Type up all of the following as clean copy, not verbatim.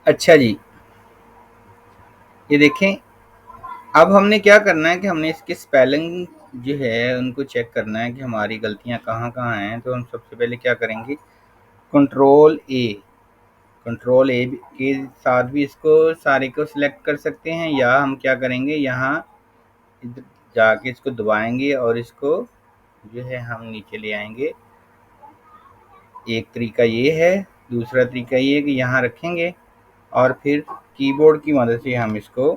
अच्छा जी, ये देखें, अब हमने क्या करना है कि हमने इसके स्पेलिंग जो है उनको चेक करना है कि हमारी गलतियां कहाँ-कहाँ हैं। तो हम सबसे पहले क्या करेंगे, कंट्रोल ए, कंट्रोल ए के साथ भी इसको सारे को सिलेक्ट कर सकते हैं, या हम क्या करेंगे, यहाँ इधर जाके इसको दबाएंगे और इसको जो है हम नीचे ले आएंगे। एक तरीका ये है, दूसरा तरीका ये है कि यहाँ रखेंगे और फिर कीबोर्ड की मदद से हम इसको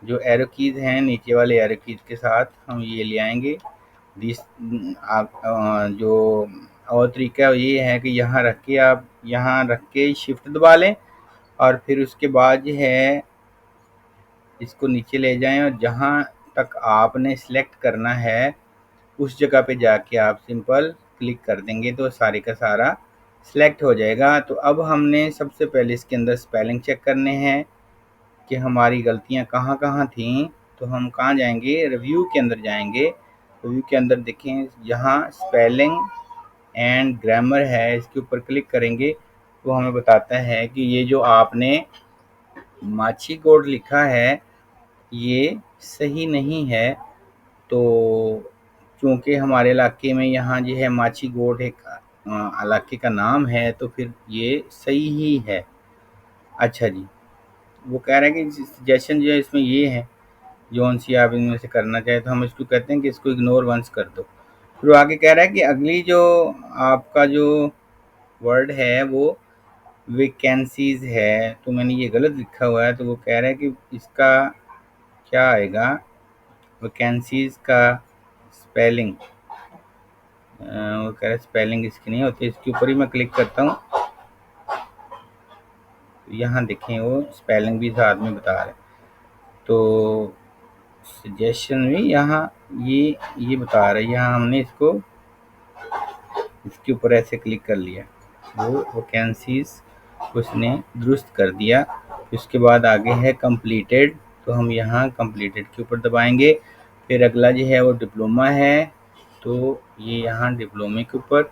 जो एरो कीज़ हैं नीचे वाले एरो कीज़ के साथ हम ये ले आएंगे। दिस आप जो और तरीका ये है कि यहाँ रख के आप यहाँ रख के शिफ्ट दबा लें और फिर उसके बाद जो है इसको नीचे ले जाएं और जहाँ तक आपने सिलेक्ट करना है उस जगह पे जाके आप सिंपल क्लिक कर देंगे तो सारे का सारा सिलेक्ट हो जाएगा। तो अब हमने सबसे पहले इसके अंदर स्पेलिंग चेक करने हैं कि हमारी गलतियाँ कहाँ-कहाँ थीं। तो हम कहाँ जाएंगे, रिव्यू के अंदर जाएंगे। रिव्यू के अंदर देखें, जहाँ स्पेलिंग एंड ग्रामर है इसके ऊपर क्लिक करेंगे तो हमें बताता है कि ये जो आपने माछीगोड लिखा है ये सही नहीं है। तो चूँकि हमारे इलाके में यहाँ जो है माछीगोड एक इलाके का नाम है तो फिर ये सही ही है। अच्छा जी, वो कह रहा है कि सजेशन जो है इसमें ये है, जौन सी आप इनमें से करना चाहें, तो हम इसको कहते हैं कि इसको इग्नोर वंस कर दो। फिर वो आगे कह रहा है कि अगली जो आपका जो वर्ड है वो वैकेंसीज है, तो मैंने ये गलत लिखा हुआ है। तो वो कह रहा है कि इसका क्या आएगा, वैकेंसीज का स्पेलिंग। वो कह रहा है स्पेलिंग इसकी नहीं होती। इसके ऊपर ही मैं क्लिक करता हूँ, यहाँ देखें वो स्पेलिंग भी साथ में बता रहा है। तो सजेशन में यहाँ ये बता रहा है, यहाँ हमने इसको इसके ऊपर ऐसे क्लिक कर लिया, वो वैकेंसीज उसने दुरुस्त कर दिया। उसके बाद आगे है कंप्लीटेड, तो हम यहाँ कंप्लीटेड के ऊपर दबाएंगे। फिर अगला जो है वो डिप्लोमा है, तो ये यहाँ डिप्लोमे के ऊपर।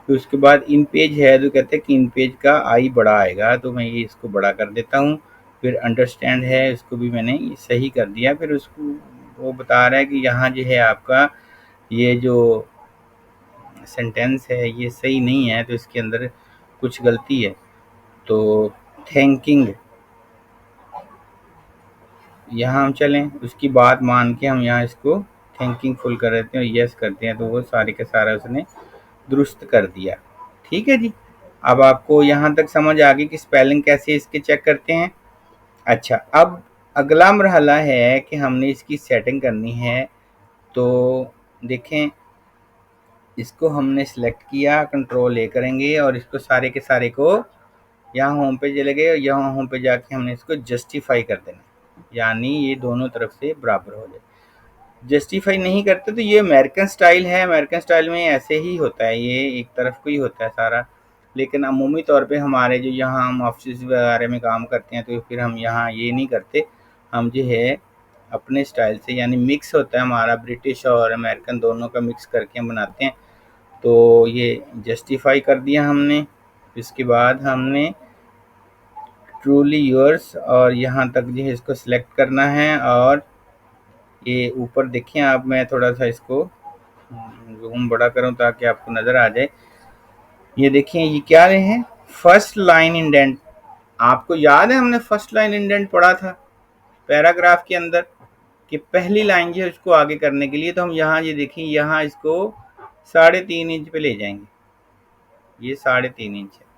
फिर उसके बाद इन पेज है, तो कहते हैं कि इन पेज का आई बड़ा आएगा, तो मैं ये इसको बड़ा कर देता हूँ। फिर अंडरस्टैंड है, इसको भी मैंने सही कर दिया। फिर उसको वो बता रहा है कि यहाँ जो है आपका ये जो सेंटेंस है ये सही नहीं है, तो इसके अंदर कुछ गलती है। तो थैंकिंग, यहाँ हम चलें, उसकी बात मान के हम यहाँ इसको थैंकिंग फुल कर देते हैं और यस करते हैं, तो वो सारे का सारा उसने दुरुस्त कर दिया। ठीक है जी, अब आपको यहाँ तक समझ आ गई कि स्पेलिंग कैसे इसके चेक करते हैं। अच्छा, अब अगला मरहला है कि हमने इसकी सेटिंग करनी है। तो देखें, इसको हमने सेलेक्ट किया, कंट्रोल ए करेंगे और इसको सारे के सारे को यहाँ होम पे चले गए और यहाँ होम पे जाके हमने इसको जस्टिफाई कर देना, यानी ये दोनों तरफ से बराबर हो जाए। जस्टिफाई नहीं करते तो ये अमेरिकन स्टाइल है, अमेरिकन स्टाइल में ऐसे ही होता है, ये एक तरफ को ही होता है सारा। लेकिन अमूमी तौर पे हमारे जो यहाँ हम ऑफिस वगैरह में काम करते हैं तो फिर हम यहाँ ये नहीं करते, हम जो है अपने स्टाइल से, यानी मिक्स होता है हमारा, ब्रिटिश और अमेरिकन दोनों का मिक्स करके हम बनाते हैं। तो ये जस्टिफाई कर दिया हमने। इसके बाद हमने ट्रूली योर्स और यहाँ तक जो है इसको सिलेक्ट करना है और ये ऊपर देखें आप, मैं थोड़ा सा इसको जूम बड़ा करूँ ताकि आपको नज़र आ जाए। ये देखें, ये क्या रहे हैं, फर्स्ट लाइन इंडेंट। आपको याद है हमने फर्स्ट लाइन इंडेंट पढ़ा था पैराग्राफ के अंदर कि पहली लाइन जो है उसको आगे करने के लिए, तो हम यहाँ ये देखें, यहाँ इसको 3.5 इंच पे ले जाएंगे, ये 3.5 इंच है।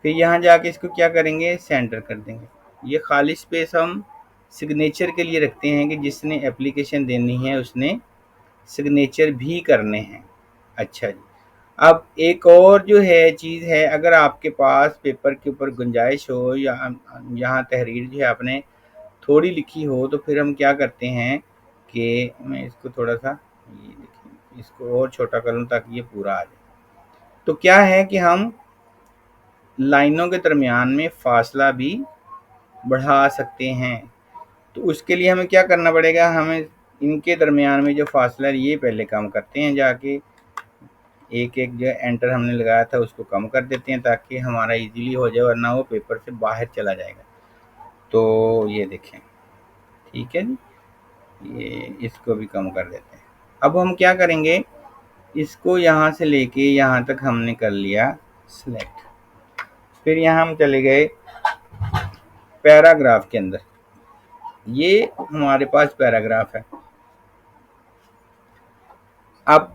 फिर यहाँ जाके इसको क्या करेंगे, सेंटर कर देंगे। ये खाली स्पेस हम सिग्नेचर के लिए रखते हैं कि जिसने एप्लीकेशन देनी है उसने सिग्नेचर भी करने हैं। अच्छा जी, अब एक और जो है चीज़ है, अगर आपके पास पेपर के ऊपर गुंजाइश हो या यहाँ तहरीर जो है आपने थोड़ी लिखी हो, तो फिर हम क्या करते हैं कि मैं इसको थोड़ा सा, ये देखिए, इसको और छोटा कर लूँ ताकि ये पूरा आ जाए। तो क्या है कि हम लाइनों के दरमियान में फासला भी बढ़ा सकते हैं। तो उसके लिए हमें क्या करना पड़ेगा, हमें इनके दरमियान में जो फासला है ये पहले काम करते हैं जाके, एक एक जो एंटर हमने लगाया था उसको कम कर देते हैं ताकि हमारा इजीली हो जाए, वरना वो पेपर से बाहर चला जाएगा। तो ये देखें, ठीक है जी, ये इसको भी कम कर देते हैं। अब हम क्या करेंगे, इसको यहाँ से लेके यहाँ तक हमने कर लिया सिलेक्ट। फिर यहाँ हम चले गए पैराग्राफ के अंदर, ये हमारे पास पैराग्राफ है। अब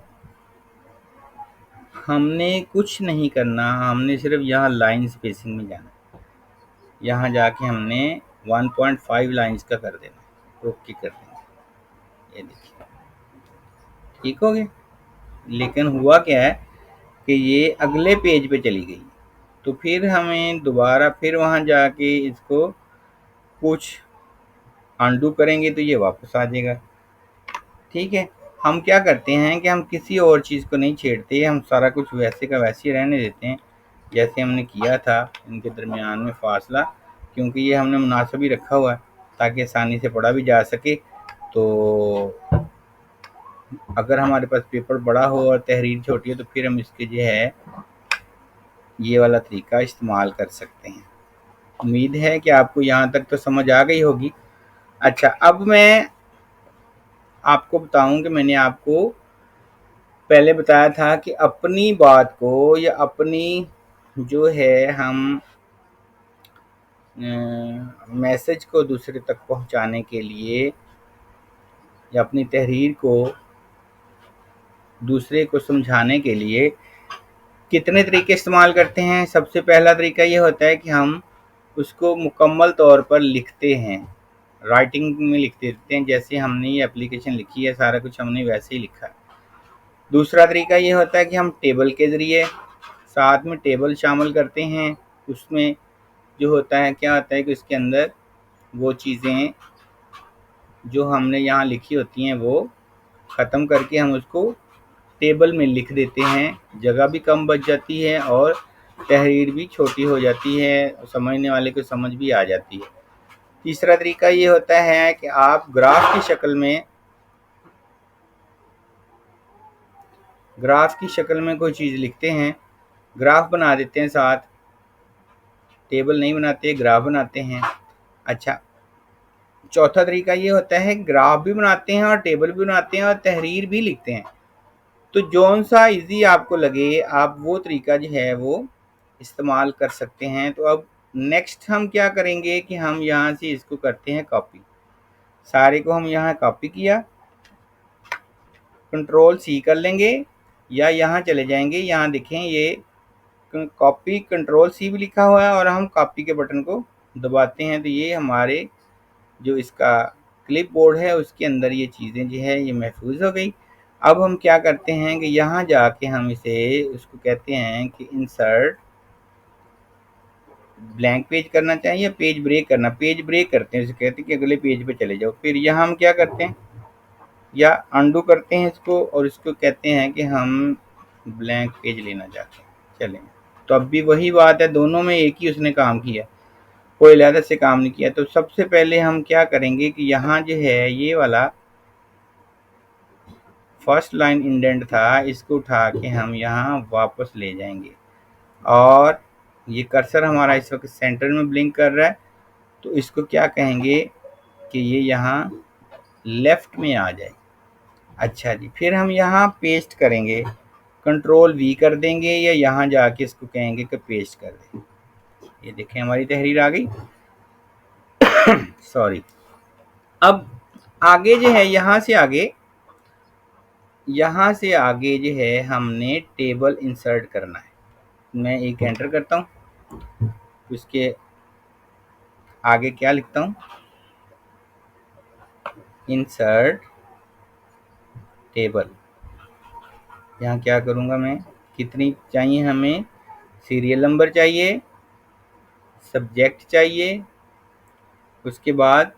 हमने कुछ नहीं करना, हमने सिर्फ यहाँ लाइन स्पेसिंग में जाना, यहाँ जाके हमने 1.5 लाइंस का कर देना, ओके कर देंगे। ये देखिए ठीक हो गया। लेकिन हुआ क्या है कि ये अगले पेज पे चली गई, तो फिर हमें दोबारा फिर वहाँ जाके इसको कुछ अनडू करेंगे तो ये वापस आ जाएगा। ठीक है, हम क्या करते हैं कि हम किसी और चीज़ को नहीं छेड़ते, हम सारा कुछ वैसे का वैसे ही रहने देते हैं जैसे हमने किया था। इनके दरमियान में फासला, क्योंकि ये हमने मुनासिब ही रखा हुआ है ताकि आसानी से पढ़ा भी जा सके। तो अगर हमारे पास पेपर बड़ा हो और तहरीर छोटी हो तो फिर हम इसके जो है ये वाला तरीका इस्तेमाल कर सकते हैं। उम्मीद है कि आपको यहाँ तक तो समझ आ गई होगी। अच्छा, अब मैं आपको बताऊं कि मैंने आपको पहले बताया था कि अपनी बात को या अपनी जो है हम मैसेज को दूसरे तक पहुंचाने के लिए या अपनी तहरीर को दूसरे को समझाने के लिए कितने तरीके इस्तेमाल करते हैं। सबसे पहला तरीका ये होता है कि हम उसको मुकम्मल तौर पर लिखते हैं, राइटिंग में लिख देते हैं। जैसे हमने ये एप्लीकेशन लिखी है, सारा कुछ हमने वैसे ही लिखा है। दूसरा तरीका ये होता है कि हम टेबल के ज़रिए साथ में टेबल शामिल करते हैं। उसमें जो होता है, क्या होता है कि उसके अंदर वो चीज़ें जो हमने यहाँ लिखी होती हैं वो ख़त्म करके हम उसको टेबल में लिख देते हैं, जगह भी कम बच जाती है और तहरीर भी छोटी हो जाती है, समझने वाले को समझ भी आ जाती है। तीसरा तरीका ये होता है कि आप ग्राफ की शक्ल में कोई चीज़ लिखते हैं, ग्राफ बना देते हैं, साथ टेबल नहीं बनाते, ग्राफ बनाते हैं। अच्छा, चौथा तरीका ये होता है ग्राफ भी बनाते हैं और टेबल भी बनाते हैं और तहरीर भी लिखते हैं। तो जौन सा इजी आपको लगे आप वो तरीका जो है वो इस्तेमाल कर सकते हैं। तो अब नेक्स्ट हम क्या करेंगे कि हम यहाँ से इसको करते हैं कॉपी। सारे को हम यहाँ कॉपी किया, कंट्रोल सी कर लेंगे या यहाँ चले जाएंगे, यहाँ देखें ये कॉपी कंट्रोल सी भी लिखा हुआ है और हम कॉपी के बटन को दबाते हैं तो ये हमारे जो इसका क्लिप बोर्ड है उसके अंदर ये चीज़ें जो है ये महफूज हो गई। अब हम क्या करते हैं कि यहाँ जाके हम इसे उसको कहते हैं कि इंसर्ट ब्लैंक पेज करना चाहिए, पेज ब्रेक करना, पेज ब्रेक करते हैं, इसे कहते हैं कि अगले पेज पे चले जाओ। फिर यहाँ हम क्या करते हैं या अंडू करते हैं इसको और इसको कहते हैं कि हम ब्लैंक पेज लेना चाहते हैं, चलें। तो अब भी वही बात है, दोनों में एक ही उसने काम किया, कोई अलग से काम नहीं किया। तो सबसे पहले हम क्या करेंगे कि यहाँ जो है ये वाला फर्स्ट लाइन इंडेंट था, इसको उठा के हम यहाँ वापस ले जाएंगे और ये कर्सर हमारा इस वक्त सेंटर में ब्लिंक कर रहा है, तो इसको क्या कहेंगे कि ये यहाँ लेफ्ट में आ जाए। अच्छा जी, फिर हम यहाँ पेस्ट करेंगे, कंट्रोल वी कर देंगे या यहाँ जाके इसको कहेंगे कि पेस्ट कर दें। ये देखें हमारी तहरीर आ गई। सॉरी। अब आगे जो है यहाँ से आगे जो है हमने टेबल इंसर्ट करना है। मैं एक एंटर करता हूँ, उसके आगे क्या लिखता हूँ, इंसर्ट टेबल। यहाँ क्या करूँगा मैं, कितनी चाहिए हमें, सीरियल नंबर चाहिए, सब्जेक्ट चाहिए, उसके बाद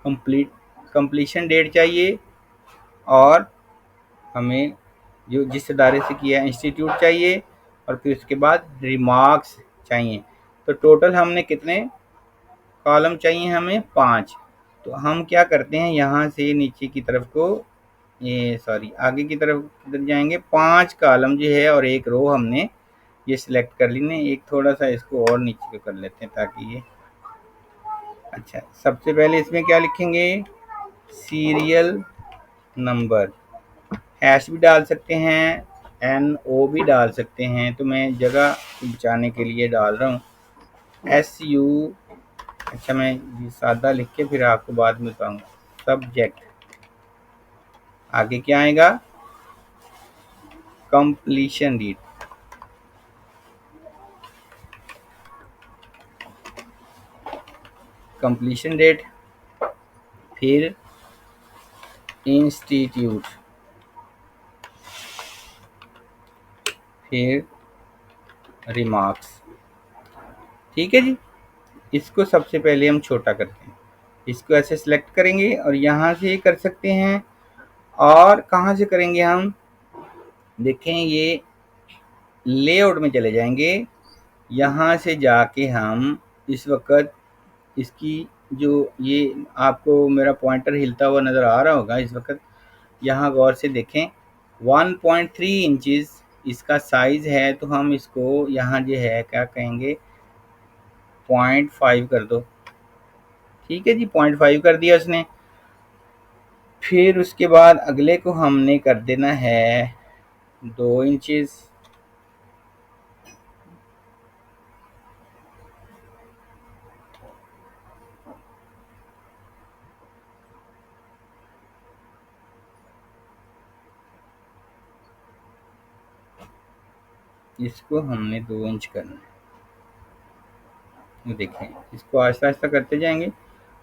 कंप्लीशन डेट चाहिए और हमें जो जिस इदारे से किया है इंस्टीट्यूट चाहिए और फिर उसके बाद रिमार्क्स चाहिए। तो टोटल हमने कितने कॉलम चाहिए, हमें 5। तो हम क्या करते हैं यहाँ से नीचे की तरफ को ये सॉरी आगे की तरफ किधर जाएंगे, 5 कॉलम जो है और एक रो हमने ये सिलेक्ट कर ली ने। एक थोड़ा सा इसको और नीचे कर लेते हैं ताकि ये अच्छा। सबसे पहले इसमें क्या लिखेंगे, सीरियल नंबर, हैश भी डाल सकते हैं, NO भी डाल सकते हैं, तो मैं जगह बचाने के लिए डाल रहा हूँ SU। अच्छा मैं ये सादा लिख के फिर आपको बाद में बताऊंगा। सब्जेक्ट, आगे क्या आएगा, कंप्लीशन डेट, कंप्लीशन डेट, फिर इंस्टीट्यूट, फिर रिमार्क्स। ठीक है जी। इसको सबसे पहले हम छोटा करते हैं, इसको ऐसे सिलेक्ट करेंगे और यहाँ से कर सकते हैं। और कहाँ से करेंगे हम, देखें ये लेआउट में चले जाएंगे, यहाँ से जाके हम इस वक्त इसकी जो ये आपको मेरा पॉइंटर हिलता हुआ नज़र आ रहा होगा इस वक्त, यहाँ गौर से देखें 1.3 इंचज़ इसका साइज़ है, तो हम इसको यहाँ जो है क्या कहेंगे 0.5 कर दो। ठीक है जी, 0.5 कर दिया उसने। फिर उसके बाद अगले को हमने कर देना है 2 इंचज़, इसको हमने 2 इंच करना है। देखें इसको आहिस्ता आहिस्ता करते जाएंगे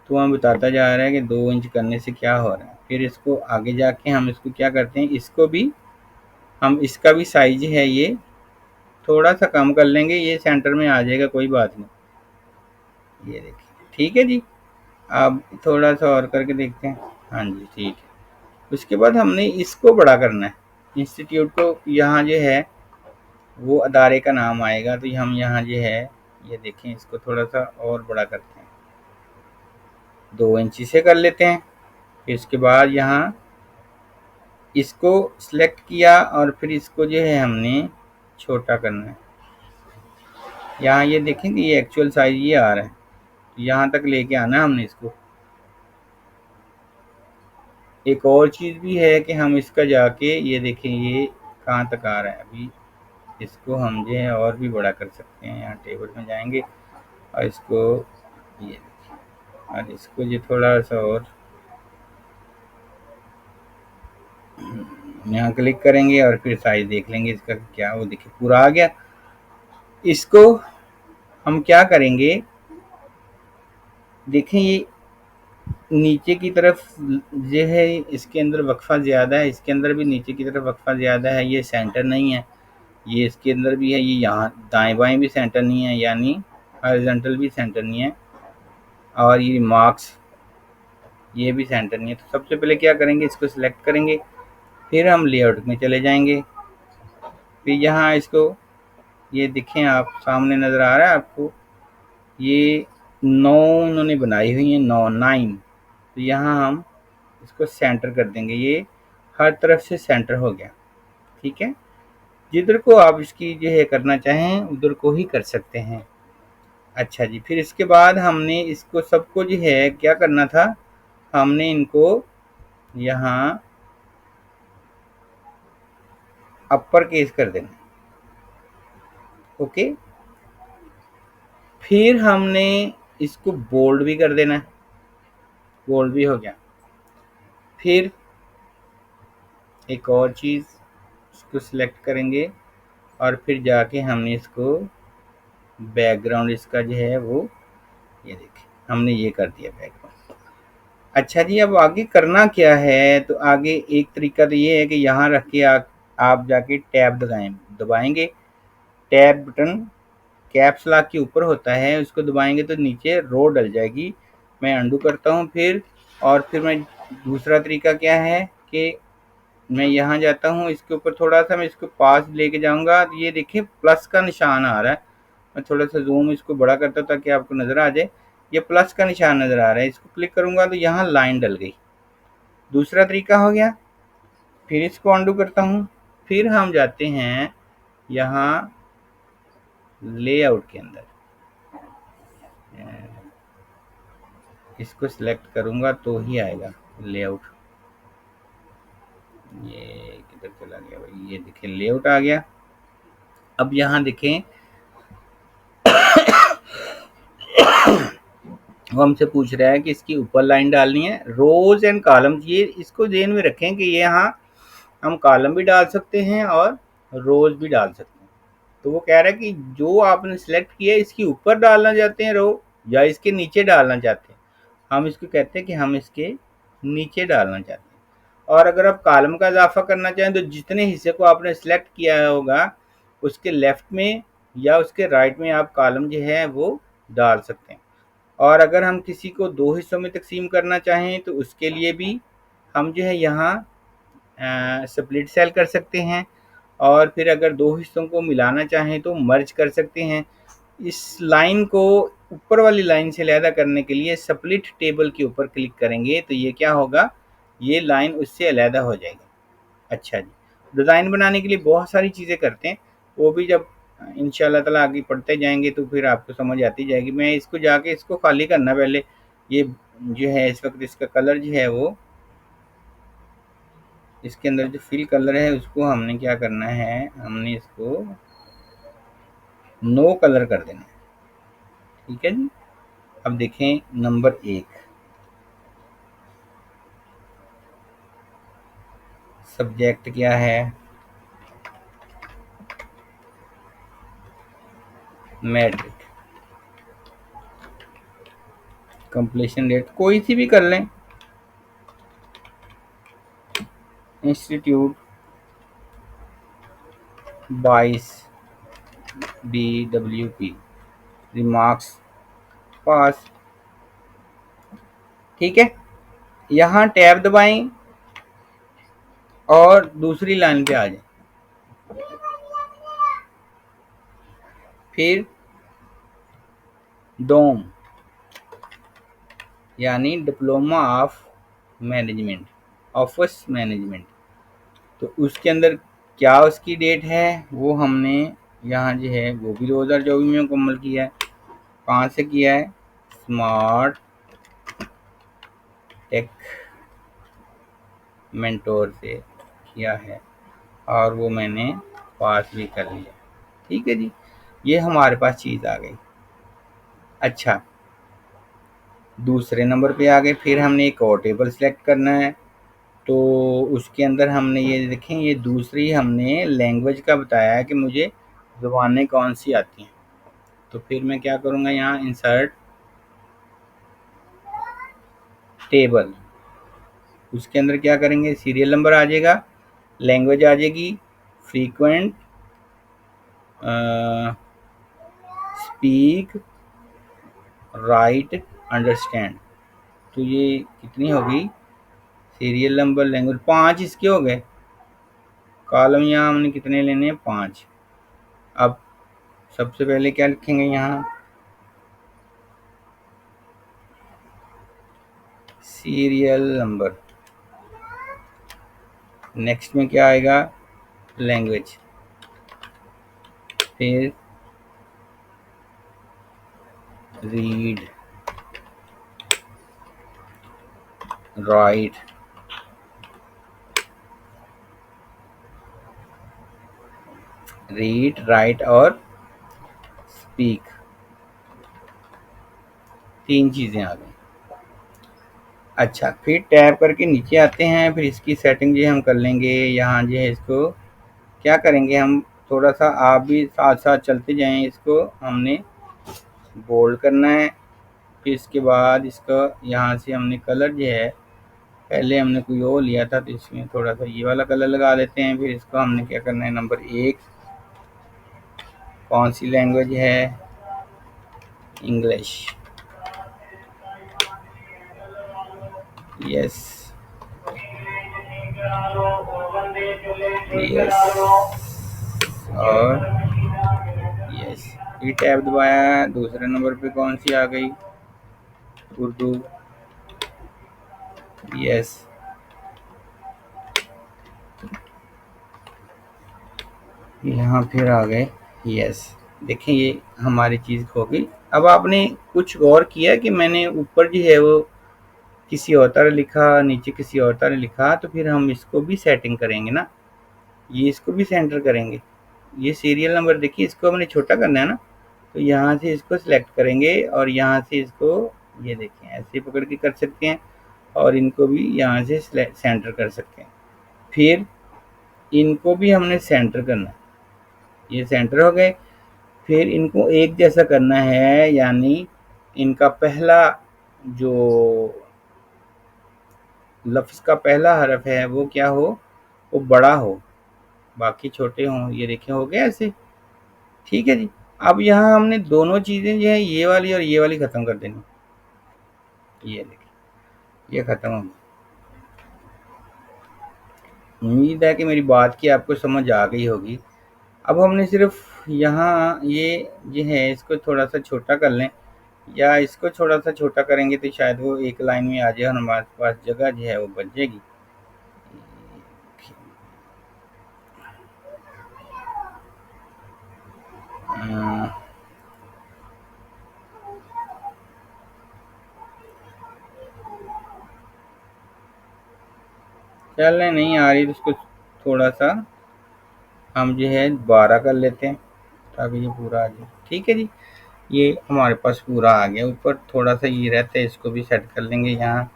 तो हमें बताता जा रहा है कि 2 इंच करने से क्या हो रहा है। फिर इसको आगे जाके हम इसको क्या करते हैं, इसको भी हम इसका भी साइज है ये थोड़ा सा कम कर लेंगे, ये सेंटर में आ जाएगा, कोई बात नहीं। ये देखिए ठीक है जी। अब थोड़ा सा और करके देखते हैं। हाँ जी ठीक है। उसके बाद हमने इसको बड़ा करना है, इंस्टीट्यूट को यहाँ जो है वो अदारे का नाम आएगा, तो हम यहाँ जो है ये देखें इसको थोड़ा सा और बड़ा करते हैं, 2 इंची से कर लेते हैं। फिर इसके बाद यहाँ इसको सिलेक्ट किया और फिर इसको जो है हमने छोटा करना है। यहाँ ये देखें कि ये एक्चुअल साइज ये आ रहा है, यहाँ तक लेके आना है हमने इसको। एक और चीज़ भी है कि हम इसका जाके ये देखें ये कहाँ तक आ रहा है, अभी इसको हम जो है और भी बड़ा कर सकते हैं। यहाँ टेबल में जाएंगे और इसको ये देखिए और इसको ये थोड़ा सा और यहाँ क्लिक करेंगे और फिर साइज देख लेंगे इसका क्या, वो देखिए पूरा आ गया। इसको हम क्या करेंगे, देखें ये नीचे की तरफ जो है इसके अंदर वक्फा ज़्यादा है, इसके अंदर भी नीचे की तरफ वक्फा ज़्यादा है, ये सेंटर नहीं है। ये इसके अंदर भी है, ये यहाँ दाएं बाएं भी सेंटर नहीं है, यानी हॉरिजॉन्टल भी सेंटर नहीं है, और ये मार्क्स ये भी सेंटर नहीं है। तो सबसे पहले क्या करेंगे, इसको सिलेक्ट करेंगे, फिर हम लेआउट में चले जाएंगे। फिर यहाँ इसको ये देखें आप सामने नज़र आ रहा है आपको, ये 9 उन्होंने बनाई हुई है, 9 तो यहाँ हम इसको सेंटर कर देंगे, ये हर तरफ से सेंटर हो गया। ठीक है, जिधर को आप इसकी जो है करना चाहें उधर को ही कर सकते हैं। अच्छा जी, फिर इसके बाद हमने इसको सबको जो है क्या करना था, हमने इनको यहाँ अपर केस कर देना। ओके, फिर हमने इसको बोल्ड भी कर देना है, बोल्ड भी हो गया। फिर एक और चीज़, इसको सिलेक्ट करेंगे और फिर जाके हमने इसको बैकग्राउंड इसका जो है वो ये देखिए हमने ये कर दिया बैकग्राउंड। अच्छा जी, अब आगे करना क्या है, तो आगे एक तरीका तो ये है कि यहाँ रख के आप जाके टैब दबाएंगे। टैब बटन कैप्स लॉक के ऊपर होता है, उसको दबाएंगे तो नीचे रो डल जाएगी। मैं अंडू करता हूँ फिर, और फिर मैं दूसरा तरीका क्या है कि मैं यहाँ जाता हूँ, इसके ऊपर थोड़ा सा मैं इसको पास लेके जाऊँगा, तो ये देखिए प्लस का निशान आ रहा है। मैं थोड़ा सा जूम इसको बड़ा करता हूँ ताकि आपको नज़र आ जाए, ये प्लस का निशान नज़र आ रहा है। इसको क्लिक करूँगा तो यहाँ लाइन डल गई। दूसरा तरीका हो गया, फिर इसको अंडू करता हूँ। फिर हम जाते हैं यहाँ लेआउट के अंदर, इसको सिलेक्ट करूँगा तो ही आएगा लेआउट। ये किधर चला गया भाई, ये देखिए लेआउट आ गया। अब यहाँ देखें वो हमसे पूछ रहा है कि इसकी ऊपर लाइन डालनी है, रोज एंड कॉलम्स। ये इसको ध्यान में रखें कि ये यहाँ हम कॉलम भी डाल सकते हैं और रोज भी डाल सकते हैं। तो वो कह रहा है कि जो आपने सेलेक्ट किया है इसके ऊपर डालना चाहते हैं रो या इसके नीचे डालना चाहते हैं। हम इसको कहते हैं कि हम इसके नीचे डालना चाहते हैं। और अगर आप कॉलम का इजाफा करना चाहें तो जितने हिस्से को आपने सेलेक्ट किया होगा उसके लेफ्ट में या उसके राइट में आप कॉलम जो है वो डाल सकते हैं। और अगर हम किसी को दो हिस्सों में तकसीम करना चाहें तो उसके लिए भी हम जो है यहाँ स्प्लिट सेल कर सकते हैं। और फिर अगर दो हिस्सों को मिलाना चाहें तो मर्ज कर सकते हैं। इस लाइन को ऊपर वाली लाइन से अलहदा करने के लिए स्प्लिट टेबल के ऊपर क्लिक करेंगे तो ये क्या होगा, ये लाइन उससे अलहदा हो जाएगी। अच्छा जी, डिज़ाइन बनाने के लिए बहुत सारी चीज़ें करते हैं, वो भी जब इंशाल्लाह ताला आगे पढ़ते जाएंगे तो फिर आपको समझ आती जाएगी। मैं इसको जाके इसको खाली करना पहले, ये जो है इस वक्त इसका कलर जो है वो इसके अंदर जो फिल कलर है उसको हमने क्या करना है, हमने इसको नो कलर कर देना है। ठीक है जी। अब देखें नंबर 1, सब्जेक्ट क्या है, मैट्रिक। कंप्लीशन डेट कोई सी भी कर लें, इंस्टीट्यूट 22 BWP, रिमार्क्स पास। ठीक है, यहाँ टैब दबाएं और दूसरी लाइन पे आ जाए। फिर डोम यानी diploma of management, office management. तो उसके अंदर क्या उसकी डेट है वो हमने यहाँ जो है वो भी 2024 में मुकम्मल किया है। कहाँ से किया है, स्मार्ट टेक मेंटोर से किया है और वो मैंने पास भी कर लिया। ठीक है जी, ये हमारे पास चीज़ आ गई। अच्छा, दूसरे नंबर पे आ गए। फिर हमने एक और टेबल सेलेक्ट करना है, तो उसके अंदर हमने ये देखें, ये दूसरी हमने लैंग्वेज का बताया है कि मुझे ज़ुबानें कौन सी आती हैं। तो फिर मैं क्या करूँगा, यहाँ इंसर्ट टेबल, उसके अंदर क्या करेंगे, सीरियल नंबर आ जाएगा, लैंग्वेज आ जाएगी, फ्रीक्वेंट, स्पीक, राइट, अंडरस्टैंड। तो ये कितनी होगी, सीरियल नंबर, लैंग्वेज, 5 इसके हो गए। कॉलम यहाँ हमने कितने लेने हैं, 5। अब सबसे पहले क्या लिखेंगे, यहाँ सीरियल नंबर, नेक्स्ट में क्या आएगा, लैंग्वेज, फिर रीड, राइट, रीड, राइट और स्पीक, 3 चीज़ें आ गई। अच्छा, फिर टैब करके नीचे आते हैं, फिर इसकी सेटिंग जो हम कर लेंगे। यहाँ जो है इसको क्या करेंगे, हम थोड़ा सा आप भी साथ साथ चलते जाएं, इसको हमने बोल्ड करना है। फिर इसके बाद इसका यहाँ से हमने कलर जो है, पहले हमने कोई और लिया था तो इसमें थोड़ा सा ये वाला कलर लगा लेते हैं। फिर इसको हमने क्या करना है, नंबर 1 कौन सी लैंग्वेज है, इंग्लिश, यस यस और यस। ये टैब दबाया, दूसरे नंबर पे कौन सी आ गई, उर्दू, यस। यहाँ फिर आ गए यस। देखिए ये हमारी चीज़ हो गई। अब आपने कुछ गौर किया कि मैंने ऊपर जो है वो किसी और तरह लिखा, नीचे किसी और तरह लिखा, तो फिर हम इसको भी सेटिंग करेंगे ना, ये इसको भी सेंटर करेंगे। ये सीरियल नंबर देखिए, इसको हमने छोटा करना है ना, तो यहाँ से इसको सिलेक्ट करेंगे और यहाँ से इसको ये देखें ऐसे पकड़ के कर सकते हैं, और इनको भी यहाँ से सेंटर कर सकते हैं। फिर इनको भी हमने सेंटर करना है, ये सेंटर हो गए। फिर इनको एक जैसा करना है, यानी इनका पहला जो लफ्ज़ का पहला हरफ है वो क्या हो, वो बड़ा हो, बाकी छोटे हों। ये देखिए हो गया ऐसे, ठीक है जी। अब यहाँ हमने दोनों चीज़ें जो है ये वाली और ये वाली ख़त्म कर देनी। ये देखिए ये ख़त्म हो गई। उम्मीद है कि मेरी बात की आपको समझ आ गई होगी। अब हमने सिर्फ यहाँ ये है इसको थोड़ा सा छोटा कर लें, या इसको थोड़ा सा छोटा करेंगे तो शायद वो एक लाइन में आ जाए और हमारे पास जगह जो है वो बच जाएगी। चलने नहीं आ रही तो उसको थोड़ा सा हम जो है 12 कर लेते हैं ताकि ये पूरा आ जाए। ठीक है जी, ये हमारे पास पूरा आ गया। ऊपर थोड़ा सा ये रहता है, इसको भी सेट कर लेंगे। यहाँ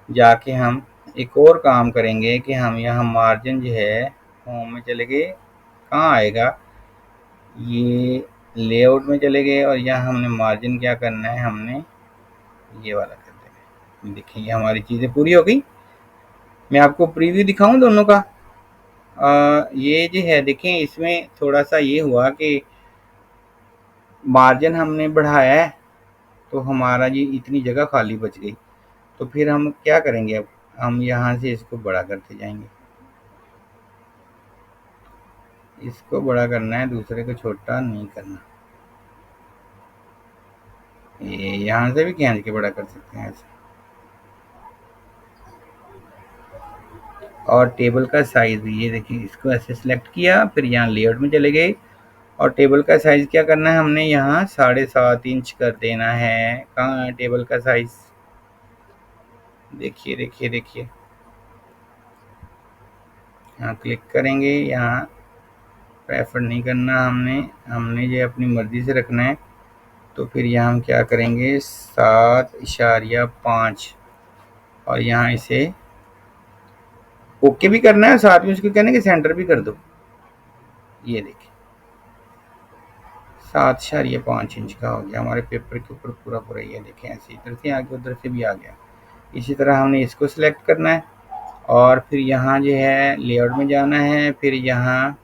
जाके हम एक और काम करेंगे कि हम यहाँ मार्जिन जो है होम में चले गए, कहाँ आएगा, ये लेआउट में चले गए, और यहाँ हमने मार्जिन क्या करना है, हमने ये वाला कर देना है। देखिए ये हमारी चीज़ें पूरी हो गई। मैं आपको प्रीव्यू दिखाऊं दोनों का। ये जो है देखें, इसमें थोड़ा सा ये हुआ कि मार्जिन हमने बढ़ाया है तो हमारा ये इतनी जगह खाली बच गई। तो फिर हम क्या करेंगे, अब हम यहाँ से इसको बड़ा करते जाएंगे, इसको बड़ा करना है, दूसरे को छोटा नहीं करना। ये यहाँ से भी खींच के बड़ा कर सकते हैं ऐसे। और टेबल का साइज ये देखिए, इसको ऐसे सिलेक्ट किया, फिर यहाँ लेआउट में चले गए, और टेबल का साइज क्या करना है, हमने यहाँ 7.5 इंच कर देना है। कहाँ है टेबल का साइज, देखिए देखिए देखिए, यहाँ क्लिक करेंगे, यहाँ प्रेफर नहीं करना हमने, हमने ये अपनी मर्जी से रखना है। तो फिर यहाँ हम क्या करेंगे, 7.5, और यहाँ इसे ओके भी करना है, साथ में उसको कहना है कि सेंटर भी कर दो। ये देखिए 7.5 इंच का हो गया हमारे पेपर के ऊपर पूरा पूरा। ये देखें ऐसे इधर से आ गया, उधर से भी आ गया। इसी तरह हमने इसको सिलेक्ट करना है, और फिर यहाँ जो है लेआउट में जाना है, फिर यहाँ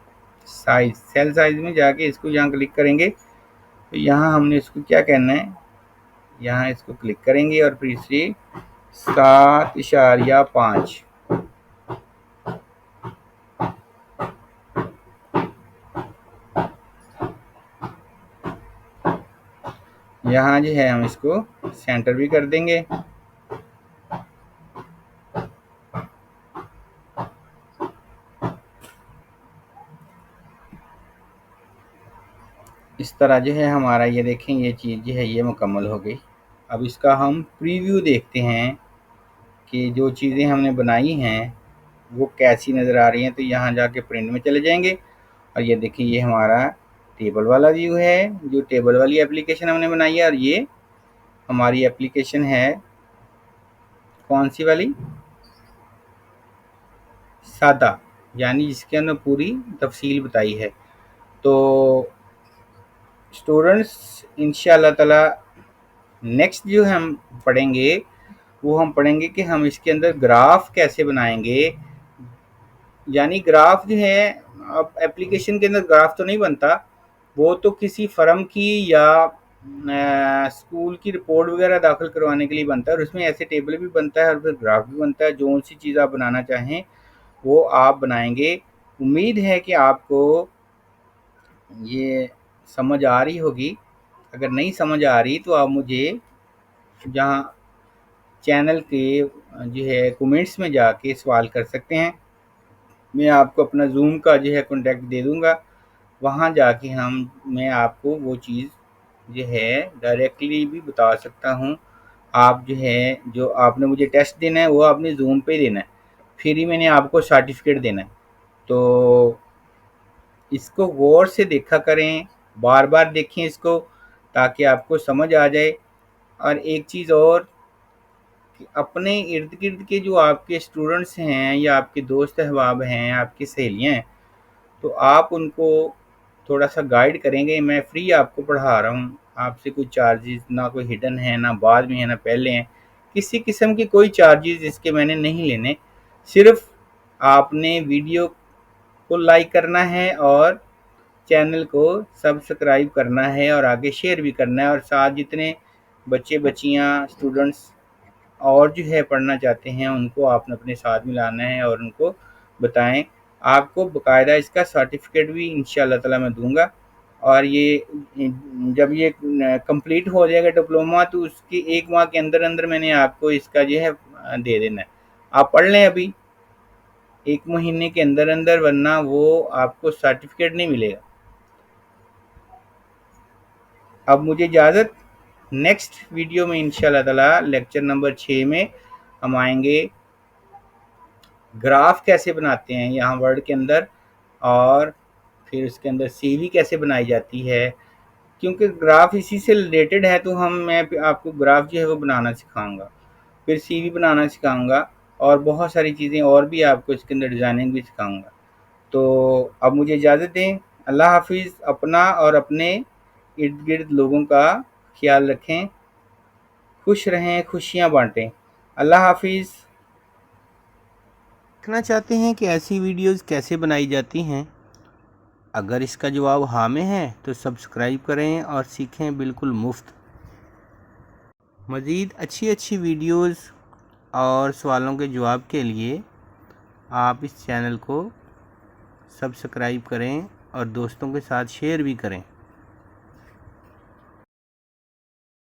साइज, सेल साइज में जाके इसको यहाँ क्लिक करेंगे, तो यहाँ हमने इसको क्या कहना है, यहाँ इसको क्लिक करेंगे और फिर इसे 7.5, यहाँ जो है हम इसको सेंटर भी कर देंगे। इस तरह जो है हमारा ये देखें, ये चीज़ जो है ये मुकम्मल हो गई। अब इसका हम प्रीव्यू देखते हैं कि जो चीज़ें हमने बनाई हैं वो कैसी नज़र आ रही हैं। तो यहाँ जाके प्रिंट में चले जाएंगे, और ये देखिए ये हमारा टेबल वाला व्यू है, जो टेबल वाली एप्लीकेशन हमने बनाई है। और ये हमारी एप्लीकेशन है कौन सी वाली, सादा, यानी जिसके अंदर पूरी तफसील बताई है। तो स्टूडेंट्स इंशाल्लाह ताला नेक्स्ट जो हम पढ़ेंगे वो हम पढ़ेंगे कि हम इसके अंदर ग्राफ कैसे बनाएंगे। यानी ग्राफ जो है, अब एप्लीकेशन के अंदर ग्राफ तो नहीं बनता, वो तो किसी फर्म की या स्कूल की रिपोर्ट वगैरह दाखिल करवाने के लिए बनता है, और उसमें ऐसे टेबल भी बनता है और फिर ग्राफ भी बनता है। जो सी चीज़ आप बनाना चाहें वो आप बनाएंगे। उम्मीद है कि आपको ये समझ आ रही होगी। अगर नहीं समझ आ रही तो आप मुझे जहाँ चैनल के जो है कमेंट्स में जाके सवाल कर सकते हैं। मैं आपको अपना जूम का जो है कॉन्टैक्ट दे दूँगा, वहाँ जाके मैं आपको वो चीज़ जो है डायरेक्टली भी बता सकता हूँ। आप जो है, जो आपने मुझे टेस्ट देना है वो आपने ज़ूम पे देना है, फिर ही मैंने आपको सर्टिफिकेट देना है। तो इसको गौर से देखा करें, बार बार देखें इसको, ताकि आपको समझ आ जाए। और एक चीज़ और, कि अपने इर्द गिर्द के जो आपके स्टूडेंट्स हैं या आपके दोस्त अहबाब हैं, आपकी सहेलियाँ हैं, तो आप उनको थोड़ा सा गाइड करेंगे। मैं फ्री आपको पढ़ा रहा हूँ, आपसे कोई चार्जेस ना, कोई हिडन है ना बाद में है ना पहले हैं, किसी किस्म के कोई चार्जेस इसके मैंने नहीं लेने। सिर्फ आपने वीडियो को लाइक करना है और चैनल को सब्सक्राइब करना है और आगे शेयर भी करना है। और साथ जितने बच्चे बच्चियाँ स्टूडेंट्स और जो है पढ़ना चाहते हैं, उनको आपने अपने साथ मिलाना है और उनको बताएं। आपको बाकायदा इसका सर्टिफिकेट भी इंशाअल्लाह ताला मैं दूंगा। और ये जब ये कंप्लीट हो जाएगा डिप्लोमा, तो उसके 1 माह के अंदर अंदर मैंने आपको इसका जो है दे देना है। आप पढ़ लें अभी 1 महीने के अंदर अंदर, वरना वो आपको सर्टिफिकेट नहीं मिलेगा। अब मुझे इजाज़त। नेक्स्ट वीडियो में इंशाअल्लाह ताला लेक्चर नंबर 6 में हम आएंगे ग्राफ कैसे बनाते हैं यहाँ वर्ड के अंदर, और फिर उसके अंदर सीवी कैसे बनाई जाती है। क्योंकि ग्राफ इसी से रिलेटेड है, तो मैं आपको ग्राफ जो है वो बनाना सिखाऊंगा, फिर सीवी बनाना सिखाऊंगा, और बहुत सारी चीज़ें और भी आपको इसके अंदर डिज़ाइनिंग भी सिखाऊंगा। तो अब मुझे इजाज़त दें। अल्लाह हाफिज़। अपना और अपने इर्द गिर्द लोगों का ख्याल रखें, खुश रहें, खुशियाँ बांटें। अल्लाह हाफिज़। देखना चाहते हैं कि ऐसी वीडियोस कैसे बनाई जाती हैं? अगर इसका जवाब हाँ में है तो सब्सक्राइब करें और सीखें बिल्कुल मुफ्त। मज़ीद अच्छी अच्छी वीडियोस और सवालों के जवाब के लिए आप इस चैनल को सब्सक्राइब करें और दोस्तों के साथ शेयर भी करें।